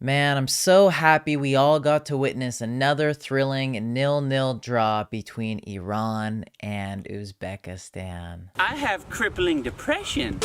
Man, I'm so happy we all got to witness another thrilling 0-0 draw between Iran and Uzbekistan. I have crippling depression.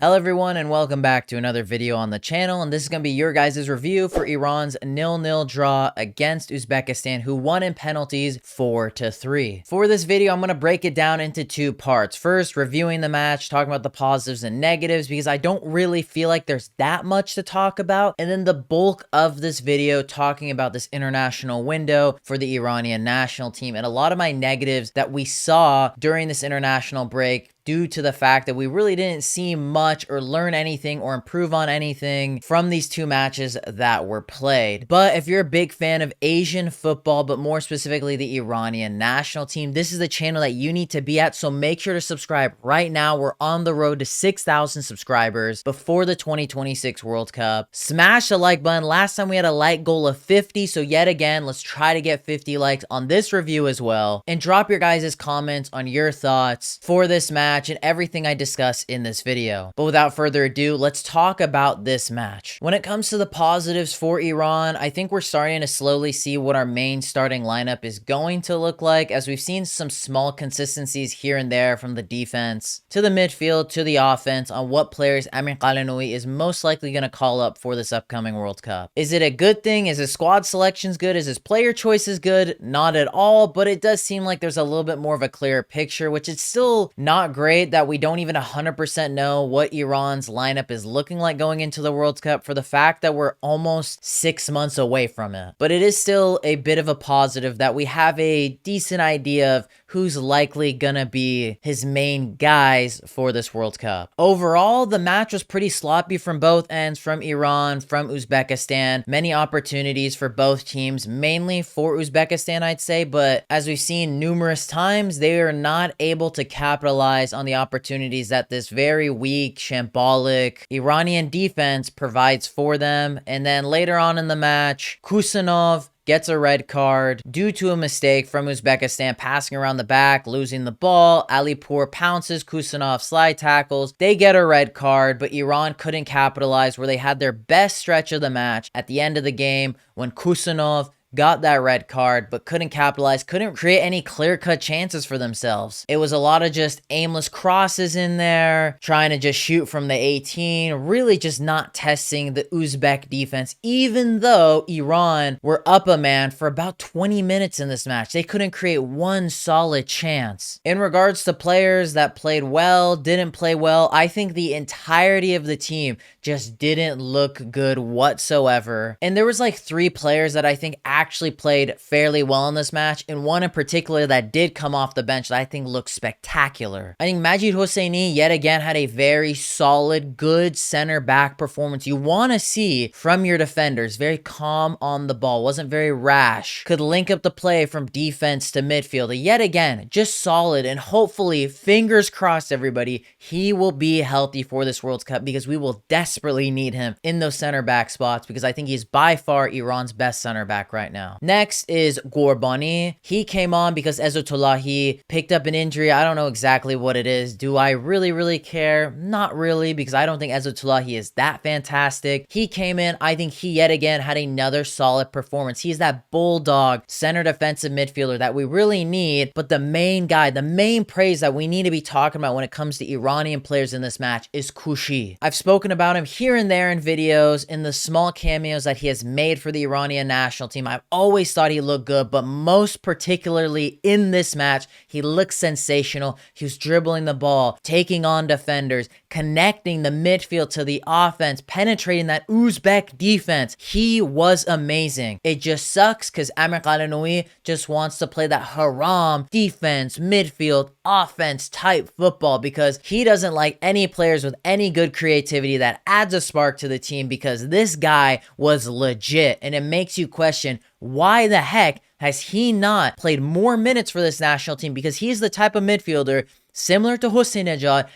Hello everyone and welcome back to another video on the channel, and this is going to be your guys' review for Iran's 0-0 draw against Uzbekistan, who won in penalties 4-3. For this video, I'm going to break it down into two parts. First, reviewing the match, talking about the positives and negatives, because I don't really feel like there's that much to talk about, and then the bulk of this video talking about this international window for the Iranian national team and a lot of my negatives that we saw during this international break due to the fact that we really didn't see much or learn anything or improve on anything from these two matches that were played. But if you're a big fan of Asian football, but more specifically the Iranian national team, this is the channel that you need to be at, so make sure to subscribe right now. We're on the road to 6,000 subscribers before the 2026 World Cup. Smash the like button. Last time we had a like goal of 50, so yet again, let's try to get 50 likes on this review as well. And drop your guys' comments on your thoughts for this match and everything I discuss in this video. But without further ado, let's talk about this match. When it comes to the positives for Iran, I think we're starting to slowly see what our main starting lineup is going to look like, as we've seen some small consistencies here and there from the defense to the midfield to the offense on what players Amir Ghalenoei is most likely going to call up for this upcoming World Cup. Is it a good thing? Is his squad selections good? Is his player choices good? Not at all, but it does seem like there's a little bit more of a clearer picture, which is still not great that we don't even 100% know what Iran's lineup is looking like going into the World Cup, for the fact that we're almost 6 months away from it. But it is still a bit of a positive that we have a decent idea of who's likely gonna be his main guys for this World Cup. Overall, the match was pretty sloppy from both ends, from Iran, from Uzbekistan. Many opportunities for both teams, mainly for Uzbekistan, I'd say, but as we've seen numerous times, they are not able to capitalize on the opportunities that this very weak, shambolic Iranian defense provides for them. And then later on in the match, Kousanov gets a red card due to a mistake from Uzbekistan, passing around the back, losing the ball. Alipur pounces, Kousanov slide tackles. They get a red card, but Iran couldn't capitalize, where they had their best stretch of the match at the end of the game when Kousanov got that red card, but couldn't capitalize, couldn't create any clear-cut chances for themselves. It was a lot of just aimless crosses in there, trying to just shoot from the 18, really just not testing the Uzbek defense, even though Iran were up a man for about 20 minutes in this match. They couldn't create one solid chance. In regards to players that played well, didn't play well, I think the entirety of the team just didn't look good whatsoever. And there was like 3 players that I think actually played fairly well in this match, and one in particular that did come off the bench that I think looked spectacular. I think Majid Hosseini yet again had a very solid, good center back performance you want to see from your defenders. Very calm on the ball, wasn't very rash, could link up the play from defense to midfield. Yet again, just solid, and hopefully, fingers crossed everybody, he will be healthy for this World Cup, because we will desperately need him in those center back spots, because I think he's by far Iran's best center back right now. Next is Ghorbani. He came on because Ezatollahi picked up an injury. I don't know exactly what it is. Do I really care? Not really, because I don't think Ezatollahi is that fantastic. He came in. I think he yet again had another solid performance. He's that bulldog center defensive midfielder that we really need, but the main guy, the main praise that we need to be talking about when it comes to Iranian players in this match is Koushki. I've spoken about him here and there in videos, in the small cameos that he has made for the Iranian national team. I've always thought he looked good, but most particularly in this match, he looked sensational. He was dribbling the ball, taking on defenders, connecting the midfield to the offense, penetrating that Uzbek defense. He was amazing. It just sucks because Amir Ghalenoei just wants to play that haram defense, midfield, offense type football, because he doesn't like any players with any good creativity that adds a spark to the team, because this guy was legit, and it makes you question, why the heck has he not played more minutes for this national team? Because he's the type of midfielder, similar to Hossein,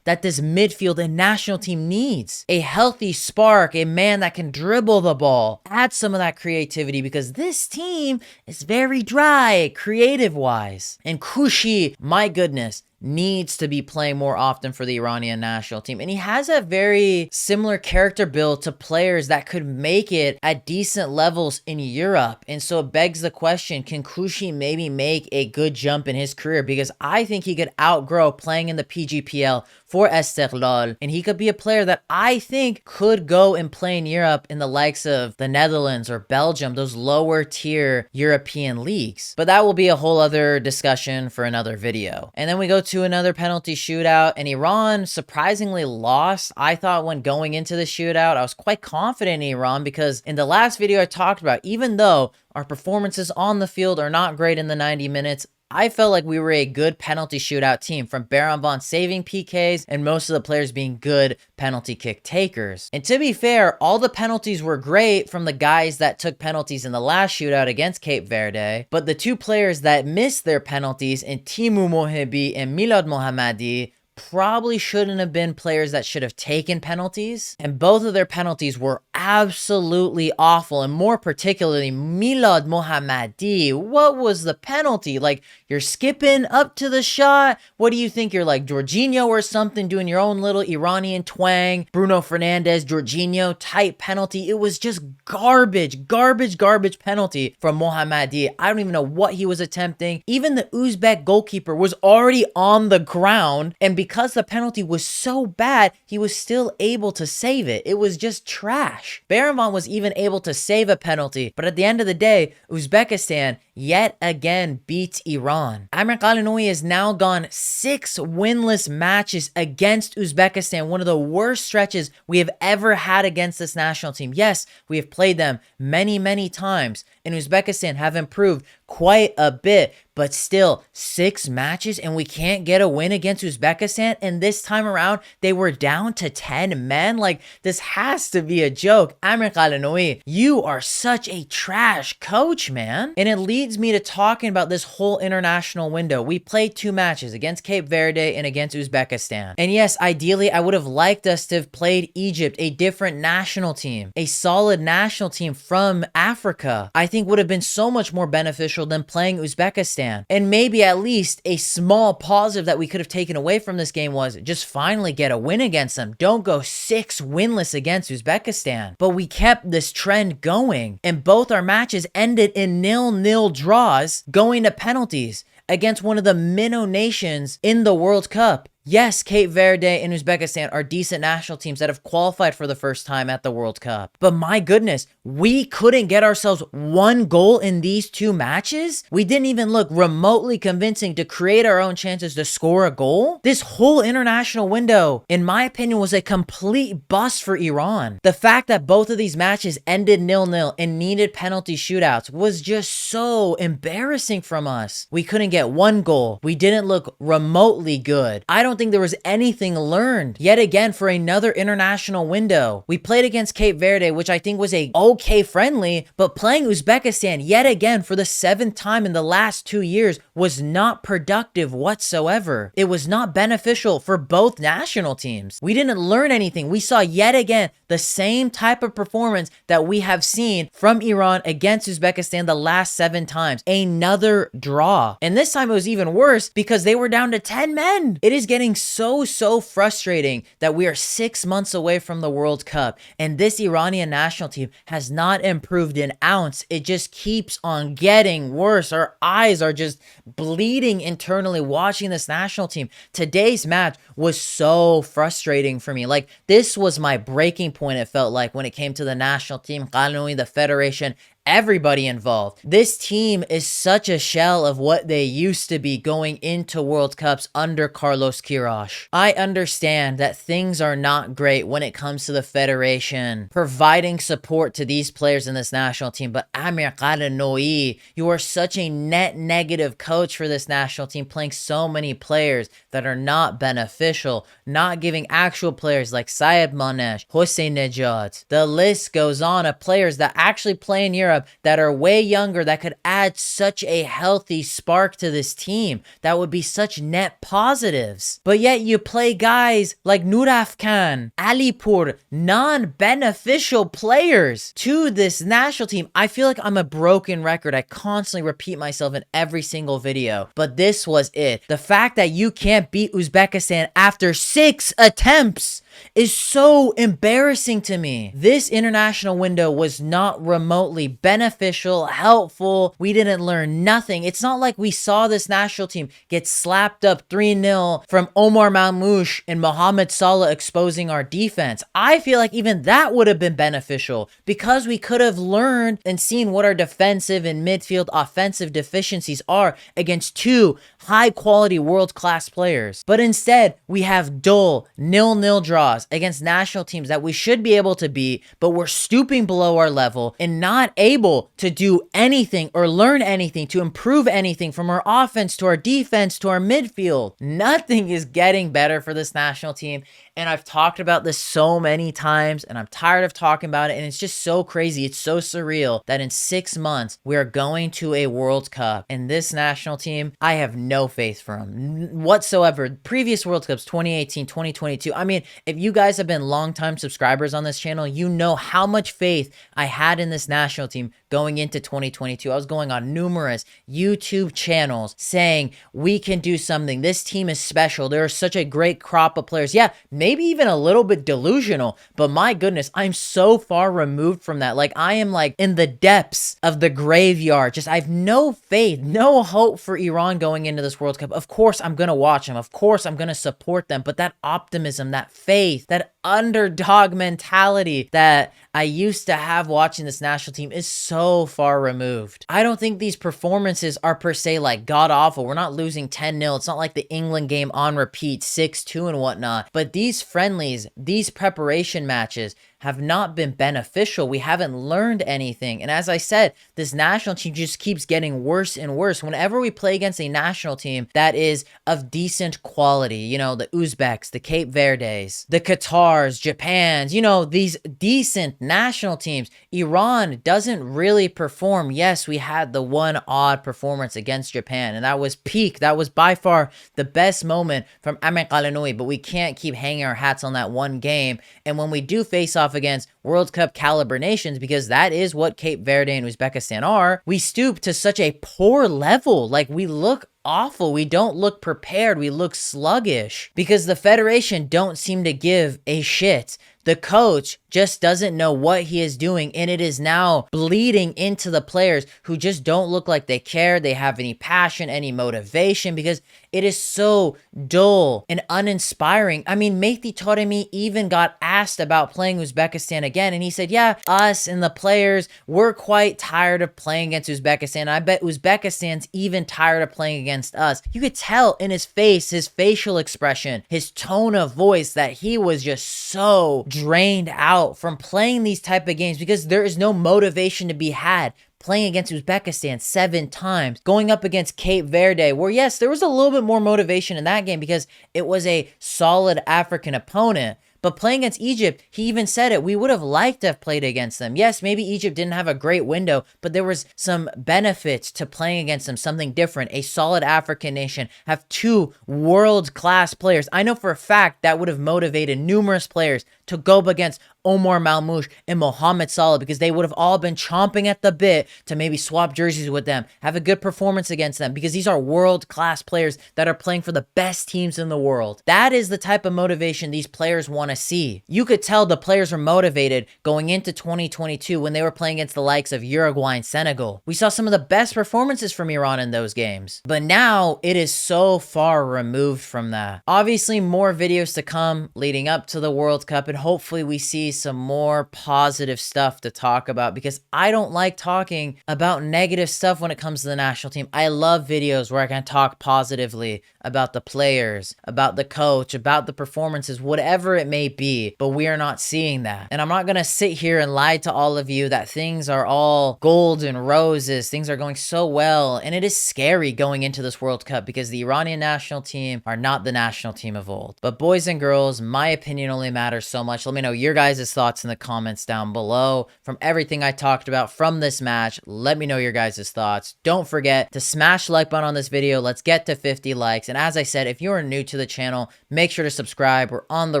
that this midfield and national team needs. A healthy spark, a man that can dribble the ball, add some of that creativity, because this team is very dry, creative-wise. And Koushki, my goodness, needs to be playing more often for the Iranian national team. And he has a very similar character build to players that could make it at decent levels in Europe. And so it begs the question, can Koushki maybe make a good jump in his career? Because I think he could outgrow playing in the PGPL for Esteghlal, and he could be a player that I think could go and play in Europe in the likes of the Netherlands or Belgium, those lower tier European leagues. But that will be a whole other discussion for another video. And then we go to another penalty shootout, and Iran surprisingly lost. I thought when going into the shootout, I was quite confident in Iran, because in the last video I talked about, even though our performances on the field are not great in the 90 minutes, I felt like we were a good penalty shootout team, from Baranban saving PKs and most of the players being good penalty kick takers. And to be fair, all the penalties were great from the guys that took penalties in the last shootout against Cape Verde, but the two players that missed their penalties in Timu Mohebi and Milad Mohammadi probably shouldn't have been players that should have taken penalties, and both of their penalties were absolutely awful. And more particularly Milad Mohammadi, what was the penalty? Like, you're skipping up to the shot. What do you think? You're like Jorginho or something, doing your own little Iranian twang, Bruno Fernandes, Jorginho type penalty. It was just garbage penalty from Mohammadi. I don't even know what he was attempting. Even the Uzbek goalkeeper was already on the ground, and because the penalty was so bad, he was still able to save it. It was just trash. Baranban was even able to save a penalty, but at the end of the day, Uzbekistan yet again beats Iran. Amir Ghalenoei has now gone 6 winless matches against Uzbekistan, one of the worst stretches we have ever had against this national team. Yes, we have played them many times, and Uzbekistan have improved quite a bit, but still 6 matches and we can't get a win against Uzbekistan. And this time around, they were down to 10 men. Like, this has to be a joke. Amir Ghalenoei, you are such a trash coach, man. And it leads me to talking about this whole international window. We played 2 matches against Cape Verde and against Uzbekistan. And yes, ideally, I would have liked us to have played Egypt, a different national team, a solid national team from Africa. I think would have been so much more beneficial than playing Uzbekistan. And maybe at least a small positive that we could have taken away from this game was just finally get a win against them. Don't go 6 winless against Uzbekistan. But we kept this trend going, and both our matches ended in 0-0 draws going to penalties against one of the minnow nations in the World Cup. Yes, Cape Verde and Uzbekistan are decent national teams that have qualified for the first time at the World Cup. But my goodness, we couldn't get ourselves 1 goal in these 2 matches? We didn't even look remotely convincing to create our own chances to score a goal? This whole international window, in my opinion, was a complete bust for Iran. The fact that both of these matches ended 0-0 and needed penalty shootouts was just so embarrassing from us. We couldn't get 1 goal. We didn't look remotely good. I don't think there was anything learned yet again for another international window. We played against Cape Verde, which I think was a okay friendly, but playing Uzbekistan yet again for the 7th time in the last 2 years was not productive whatsoever. It was not beneficial for both national teams. We didn't learn anything. We saw yet again the same type of performance that we have seen from Iran against Uzbekistan the last 7 times. Another draw. And this time it was even worse because they were down to 10 men. It is getting so frustrating that we are 6 months away from the World Cup, and this Iranian national team has not improved an ounce. It just keeps on getting worse. Our eyes are just bleeding internally watching this national team. Today's match was so frustrating for me. Like, this was my breaking point, it felt like, when it came to the national team, Ghalenoei, the federation, everybody involved. This team is such a shell of what they used to be going into World Cups under Carlos Queiroz. I understand that things are not great when it comes to the federation providing support to these players in this national team, but Amir Ghalenoei, you are such a net negative coach for this national team, playing so many players that are not beneficial, not giving actual players like Saeb Manesh, Hossein Nejad. The list goes on of players that actually play in Europe Arab that are way younger that could add such a healthy spark to this team that would be such net positives. But yet you play guys like Nurafkan, Alipur, non-beneficial players to this national team. I feel like I'm a broken record. I constantly repeat myself in every single video, but this was it. The fact that you can't beat Uzbekistan after 6 attempts is so embarrassing to me. This international window was not remotely beneficial, helpful. We didn't learn nothing. It's not like we saw this national team get slapped up 3-0 from Omar Mamouche and Mohamed Salah exposing our defense. I feel like even that would have been beneficial because we could have learned and seen what our defensive and midfield offensive deficiencies are against 2 high-quality world-class players. But instead, we have dull 0-0 draws against national teams that we should be able to beat, but we're stooping below our level and not able to do anything or learn anything to improve anything from our offense to our defense to our midfield. Nothing is getting better for this national team. And I've talked about this so many times and I'm tired of talking about it. And it's just so crazy. It's so surreal that in 6 months, we are going to a World Cup. And this national team, I have no faith for them whatsoever. Previous World Cups, 2018, 2022. I mean, if you guys have been longtime subscribers on this channel, you know how much faith I had in this national team going into 2022. I was going on numerous YouTube channels saying, we can do something. This team is special. There are such a great crop of players. Yeah, maybe even a little bit delusional, but my goodness, I'm so far removed from that. Like I am like in the depths of the graveyard. Just I have no faith, no hope for Iran going into this World Cup. Of course, I'm going to watch them. Of course, I'm going to support them. But that optimism, that faith, that underdog mentality that I used to have watching this national team is so far removed. I don't think these performances are per se like god awful. We're not losing 10-0. It's not like the England game on repeat, 6-2 and whatnot. But these friendlies, these preparation matches have not been beneficial. We haven't learned anything. And as I said, this national team just keeps getting worse and worse. Whenever we play against a national team that is of decent quality, you know, the Uzbeks, the Cape Verdes, the Qatars, Japans, you know, these decent national teams, Iran doesn't really perform. Yes, we had the one odd performance against Japan, and that was peak. That was by far the best moment from Amir Ghalenoei, but we can't keep hanging our hats on that one game. And when we do face off against World Cup caliber nations, because that is what Cape Verde and Uzbekistan are, we stoop to such a poor level. Like we look awful. We don't look prepared. We look sluggish because the federation don't seem to give a shit. The coach just doesn't know what he is doing, and it is now bleeding into the players who just don't look like they care, they have any passion, any motivation, because it is so dull and uninspiring. I mean, Mehdi Taremi even got asked about playing Uzbekistan again, and he said, yeah, us and the players, we're quite tired of playing against Uzbekistan. And I bet Uzbekistan's even tired of playing against us. You could tell in his face, his facial expression, his tone of voice that he was just so drained out from playing these type of games because there is no motivation to be had playing against Uzbekistan 7 times, going up against Cape Verde, where yes, there was a little bit more motivation in that game because it was a solid African opponent. But playing against Egypt, he even said it, we would have liked to have played against them. Yes, maybe Egypt didn't have a great window, but there was some benefits to playing against them, something different. A solid African nation, have 2 world-class players. I know for a fact that would have motivated numerous players to go up against Omar Mamouche and Mohamed Salah because they would have all been chomping at the bit to maybe swap jerseys with them, have a good performance against them because these are world-class players that are playing for the best teams in the world. That is the type of motivation these players want to see. You could tell the players were motivated going into 2022 when they were playing against the likes of Uruguay and Senegal. We saw some of the best performances from Iran in those games. But now it is so far removed from that. Obviously, more videos to come leading up to the World Cup, and hopefully we see some more positive stuff to talk about because I don't like talking about negative stuff when it comes to the national team. I love videos where I can talk positively about the players, about the coach, about the performances, whatever it may be, but we are not seeing that. And I'm not going to sit here and lie to all of you that things are all gold and roses, things are going so well, and it is scary going into this World Cup because the Iranian national team are not the national team of old. But boys and girls, my opinion only matters so much. Let me know your guys' guys' thoughts in the comments down below. From everything I talked about from this match, let me know your guys' thoughts. Don't forget to smash the like button on this video. Let's get to 50 likes. And as I said, if you are new to the channel, make sure to subscribe. We're on the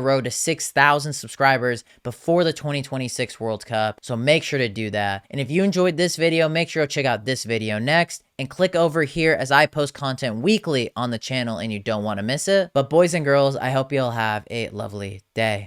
road to 6,000 subscribers before the 2026 World Cup. So make sure to do that. And if you enjoyed this video, make sure to check out this video next. And click over here as I post content weekly on the channel and you don't want to miss it. But boys and girls, I hope you'll have a lovely day.